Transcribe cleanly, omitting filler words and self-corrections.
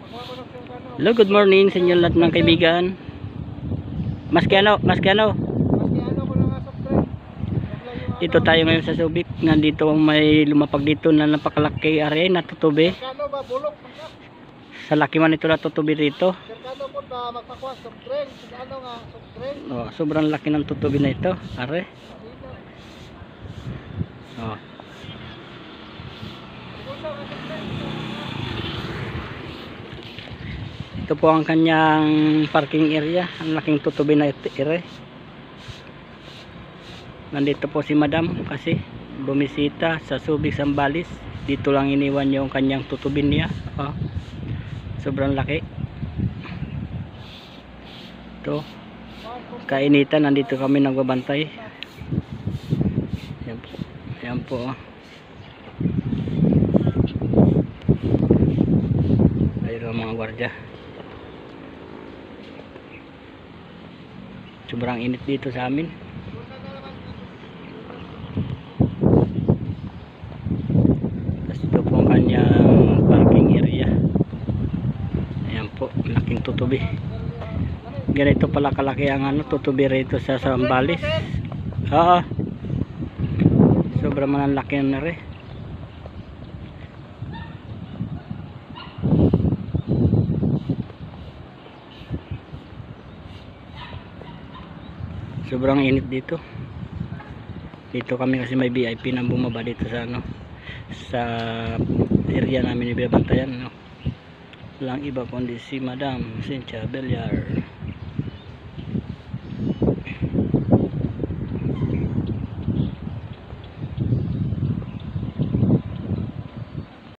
Hello, good morning sa inyo lahat ng kaibigan. Maskiano. Dito tayo ngayon sa Subic. Nandito may lumapag dito na napakalaki area na tutubi. Sa laki man ito na tutubi rito. Oh, sobrang laki ng tutubi na ito. Are. Oh. Ito po ang kanyang parking area. Ang laking tutubi na area. Nandito po si Madam kasi bumisita sa Subic, Zambales. Dito lang iniwan yung kanyang tutubin niya. Oh. Sobrang laki. Ito. Kainitan, nandito kami nagbabantay. Ayan po. Ayan po. Ayun ang mga gwardiya. Sobrang init dito sa amin. Tapos ito po ang kanyang parking area. Ayan po, laking tutubi. Ganito pala kalaki ang tutubi rito sa Zambales. Oo. Sobrang malaki na rin. Sobrang init dito. Dito kami kasi may VIP na bumaba dito sa sa area namin binabantayan, Walang iba kundi si Madam Cynthia Villar.